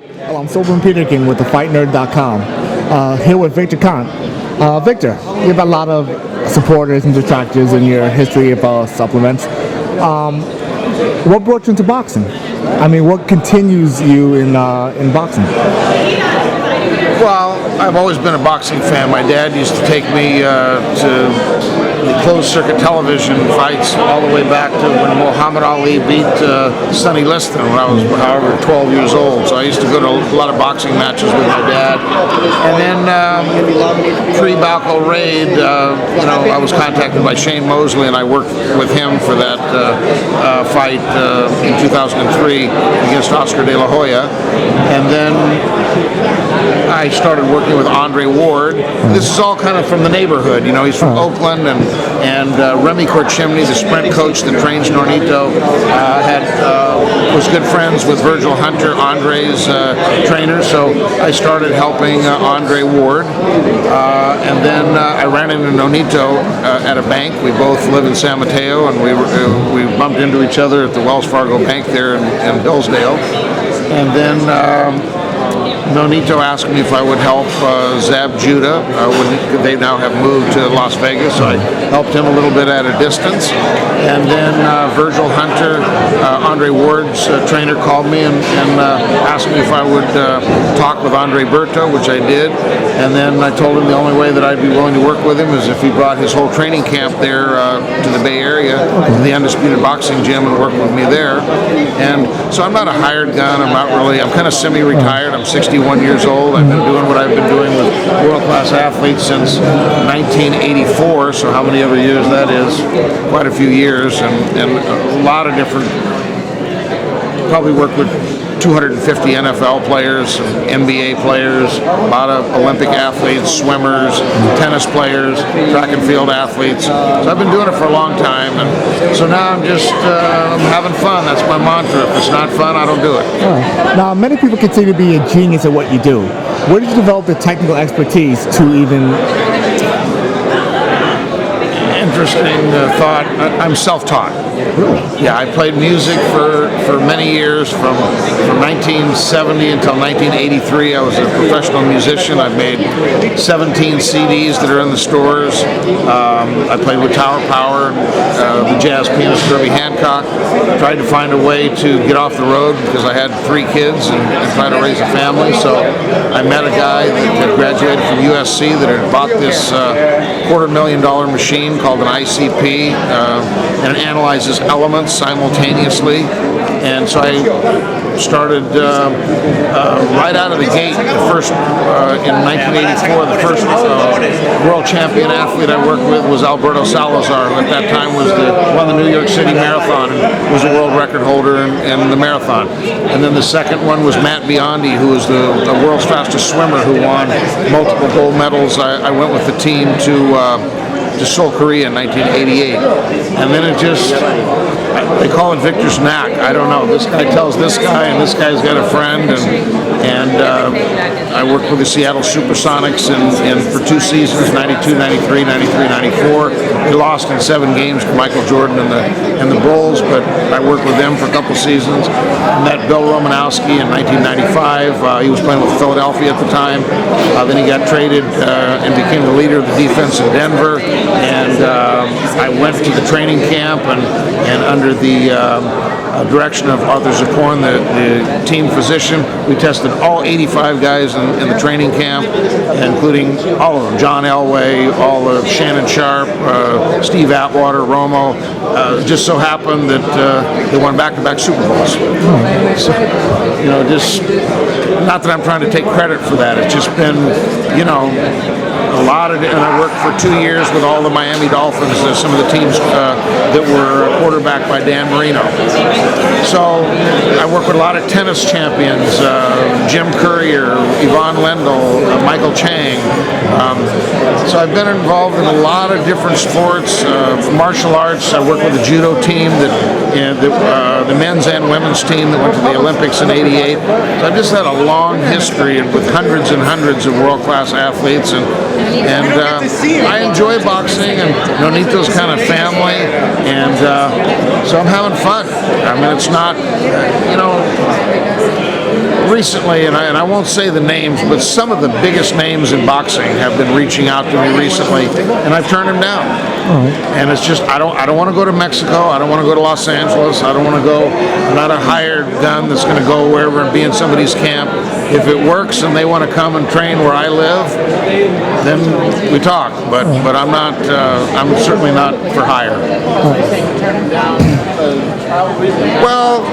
Hello, I'm Silver Peterkin with thefightnerd.com. Here with Victor Conte. Victor, you have a lot of supporters and detractors in your history of supplements. What brought you into boxing? I mean, what continues you in boxing? Well, I've always been a boxing fan. My dad used to take me to closed circuit television fights all the way back to when Muhammad Ali beat Sonny Liston when I was, however, 12 years old. So I used to go to a lot of boxing matches with my dad. And then pre-Balco raid, I was contacted by Shane Mosley, and I worked with him for that fight in 2003 against Oscar De La Hoya. And then I started working with Andre Ward. This is all kind of from the neighborhood. He's from Oakland, and Remy Korchimny, the sprint coach that trains Nonito, was good friends with Virgil Hunter, Andre's trainer. So I started helping Andre Ward, and then I ran into Nonito at a bank. We both live in San Mateo, and we bumped into each other at the Wells Fargo Bank there in Hillsdale, and then Nonito asked me if I would help Zab Judah when they now have moved to Las Vegas. So I helped him a little bit at a distance. And then Virgil Hunter, Andre Ward's trainer, called me and asked me if I would talk with Andre Berto, which I did. And then I told him the only way that I'd be willing to work with him is if he brought his whole training camp there to the Bay Area, to the Undisputed Boxing Gym, and work with me there. And so I'm not a hired gun. I'm kind of semi-retired. I'm 61 years old. I've been doing what I've been doing with world-class athletes since 1984, so how many other years that is? Quite a few years, and a lot of different, probably worked with 250 NFL players, NBA players, a lot of Olympic athletes, swimmers, tennis players, track and field athletes. So I've been doing it for a long time, and so now I'm just I'm having fun. That's my mantra. If it's not fun, I don't do it. Now, many people consider you to be a genius at what you do. Where did you develop the technical expertise to even... Interesting thought. I'm self-taught. Really? Yeah, I played music for many years, from 1970 until 1983. I was a professional musician. I've made 17 CDs that are in the stores. I played with Tower Power, the jazz pianist Herbie Hancock. Tried to find a way to get off the road because I had 3 kids and try to raise a family. So I met a guy that had graduated from USC that had bought this $250,000 machine called an ICP, and it analyzes elements simultaneously. And so I started right out of the gate. The first in 1984, the first world champion athlete I worked with was Alberto Salazar, who at that time won the New York City Marathon and was a world record holder in the marathon. And then the second one was Matt Biondi, who was the world's fastest swimmer, who won multiple gold medals. I went with the team to Seoul, Korea in 1988. And then it just, they call it Victor's knack. I don't know. This guy tells this guy, and this guy's got a friend, and I worked with the Seattle Supersonics for 2 seasons, 92, 93, 93, 94. We lost in 7 games to Michael Jordan and the Bulls, but I worked with them for a couple seasons. I met Bill Romanowski in 1995. He was playing with Philadelphia at the time. Then he got traded and became the leader of the defense in Denver. And I went to the training camp, and under the direction of Arthur Zaporn, the team physician, we tested all 85 guys in the training camp, including all of them: John Elway, all of Shannon Sharp, Steve Atwater, Romo. Just so happened that they won back-to-back Super Bowls. So, just not that I'm trying to take credit for that. It's just been, a lot of, and I worked for 2 years with all the Miami Dolphins, some of the teams that were quarterbacked by Dan Marino. So I work with a lot of tennis champions, Jim Courier, Yvonne Lendl, Michael Chang. So I've been involved in a lot of different sports, martial arts. I work with the judo team, the men's and women's team that went to the Olympics in '88. So I've just had a long history with hundreds and hundreds of world-class athletes, and I enjoy boxing, and Nonito's kind of family, and so I'm having fun. I mean, it's not, recently, and I won't say the names, but some of the biggest names in boxing have been reaching out to me recently, and I've turned them down. And it's just I don't want to go to Mexico. I don't want to go to Los Angeles. I don't want to go. I'm not a hired gun that's going to go wherever and be in somebody's camp. If it works and they want to come and train where I live, then we talk. But I'm not. I'm certainly not for hire. Well,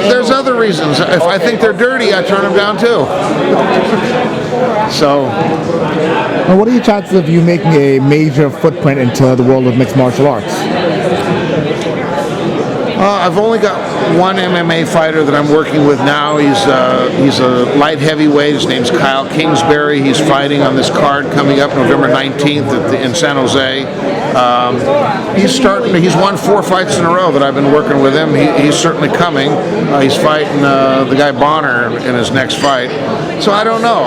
there's other reasons. If I think they're dirty, I turn them down too. So. Well, what are your chances of you making a major footprint into the world of mixed martial arts? I've only got one MMA fighter that I'm working with now. He's a light heavyweight. His name's Kyle Kingsbury. He's fighting on this card coming up November 19th in San Jose. He's won 4 fights in a row that I've been working with him. He's certainly coming. He's fighting the guy Bonner in his next fight. So I don't know.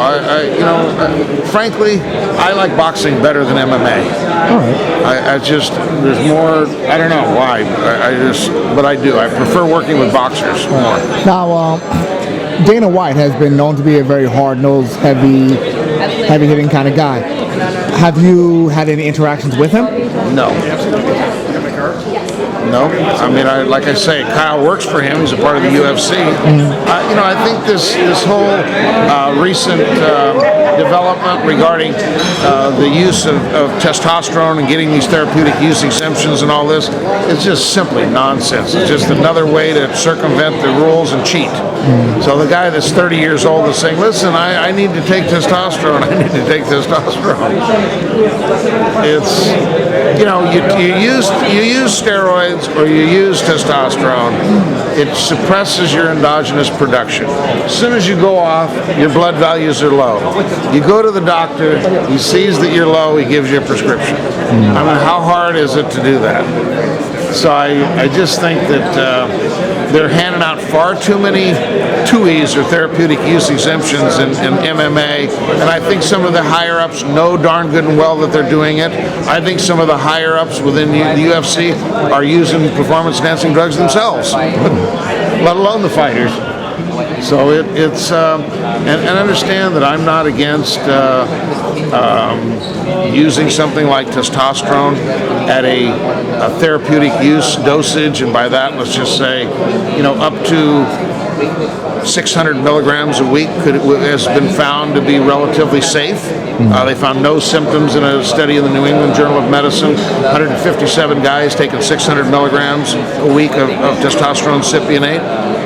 Frankly, I like boxing better than MMA. There's more. I don't know why. But I do. I prefer working with boxers more. Now, Dana White has been known to be a very hard-nosed, heavy-hitting kind of guy. Have you had any interactions with him? No. I mean, like I say, Kyle works for him. He's a part of the UFC. I think this whole recent development regarding the use of testosterone and getting these therapeutic use exemptions and all this is just simply nonsense. It's just another way to circumvent the rules and cheat. So the guy that's 30 years old is saying, listen, I need to take testosterone. I need to take testosterone. It's, you use steroids or you use testosterone, it suppresses your endogenous production. As soon as you go off, your blood values are low. You go to the doctor, he sees that you're low, he gives you a prescription. I mean, how hard is it to do that? So I just think that they're handing out far too many TUIs or therapeutic use exemptions in MMA, and I think some of the higher-ups know darn good and well that they're doing it. I think some of the higher-ups within the UFC are using performance-enhancing drugs themselves, let alone the fighters. So it's and understand that I'm not against using something like testosterone at a therapeutic use dosage, and by that, let's just say, up to 600 milligrams a week has been found to be relatively safe. They found no symptoms in a study in the New England Journal of Medicine. 157 guys taking 600 milligrams a week of testosterone cypionate.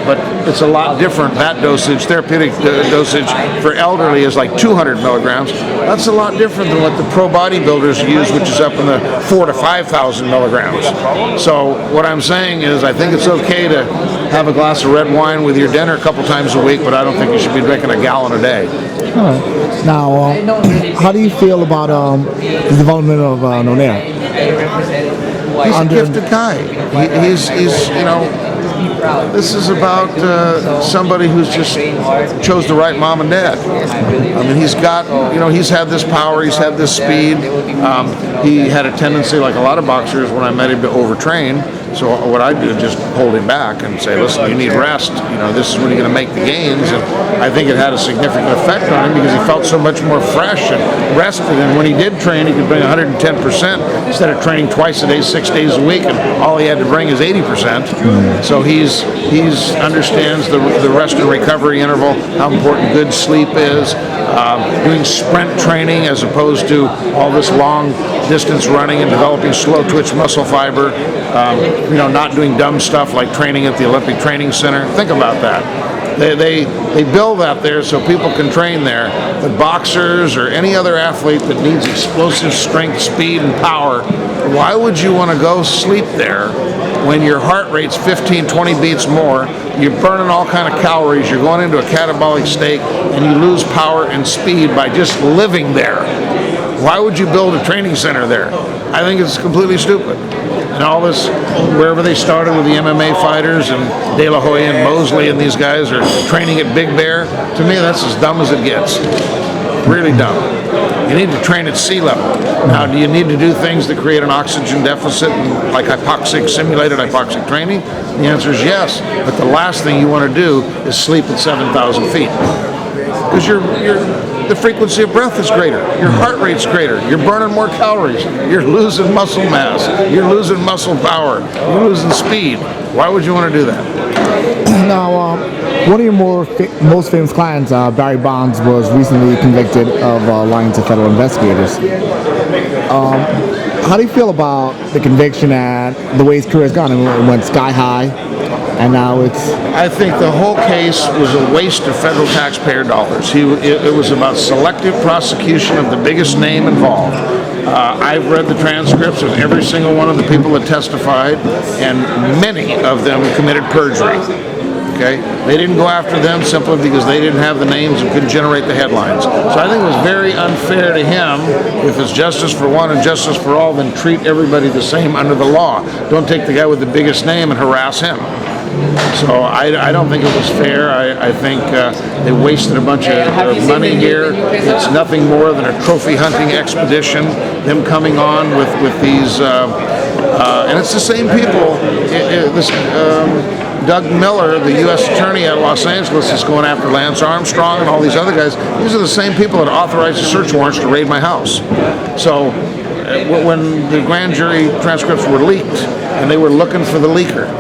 But it's a lot different. That dosage, therapeutic dosage for elderly is like 200 milligrams. That's a lot different than what the pro bodybuilders use, which is up in the 4,000 to 5,000 milligrams. So what I'm saying is I think it's okay to have a glass of red wine with your dinner a couple times a week, but I don't think you should be drinking a gallon a day. All right. Now, how do you feel about the development of Nonair? He's a gifted guy. He's this is about somebody who's just chose the right mom and dad. I mean, he's got, he's had this power, he's had this speed. He had a tendency, like a lot of boxers, when I met him, to overtrain. So what I do is just hold him back and say, listen, you need rest. This is when you're going to make the gains. And I think it had a significant effect on him because he felt so much more fresh and rested. And when he did train, he could bring 110% instead of training twice a day, 6 days a week, and all he had to bring is 80%. So he understands the rest and recovery interval, how important good sleep is, doing sprint training as opposed to all this long distance running and developing slow twitch muscle fiber. Not doing dumb stuff like training at the Olympic Training Center. Think about that. They build that there so people can train there. But boxers or any other athlete that needs explosive strength, speed, and power, why would you want to go sleep there when your heart rate's 15, 20 beats more, you're burning all kind of calories, you're going into a catabolic state, and you lose power and speed by just living there? Why would you build a training center there? I think it's completely stupid. And all this, wherever they started with the MMA fighters and De La Hoya and Mosley and these guys are training at Big Bear, to me that's as dumb as it gets. Really dumb. You need to train at sea level. Now, do you need to do things that create an oxygen deficit, like simulated hypoxic training? The answer is yes. But the last thing you want to do is sleep at 7,000 feet. Because the frequency of breath is greater, your heart rate's greater, you're burning more calories, you're losing muscle mass, you're losing muscle power, you're losing speed. Why would you want to do that? Now, one of your most famous clients, Barry Bonds, was recently convicted of lying to federal investigators. How do you feel about the conviction and the way his career has gone? It went sky high, and now it's... I think the whole case was a waste of federal taxpayer dollars. It was about selective prosecution of the biggest name involved. I've read the transcripts of every single one of the people that testified, and many of them committed perjury. Okay? They didn't go after them simply because they didn't have the names and couldn't generate the headlines. So I think it was very unfair to him. If it's justice for one and justice for all, then treat everybody the same under the law. Don't take the guy with the biggest name and harass him. So I don't think it was fair. I think they wasted a bunch of money here. It's nothing more than a trophy hunting expedition. Them coming on with these, and it's the same people. Doug Miller, the U.S. Attorney at Los Angeles, is going after Lance Armstrong and all these other guys. These are the same people that authorized the search warrants to raid my house. So when the grand jury transcripts were leaked and they were looking for the leaker,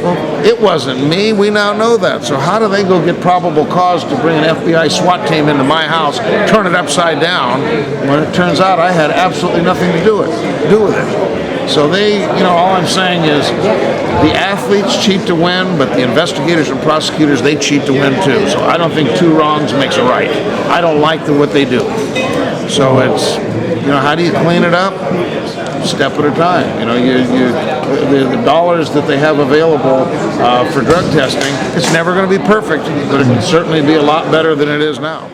well, it wasn't me. We now know that. So how do they go get probable cause to bring an FBI SWAT team into my house, turn it upside down, when it turns out I had absolutely nothing to do with it? So all I'm saying is the athletes cheat to win, but the investigators and prosecutors, they cheat to win too. So I don't think two wrongs makes a right. I don't like what they do. So it's, how do you clean it up? Step at a time. The dollars that they have available for drug testing, it's never going to be perfect, but it can certainly be a lot better than it is now.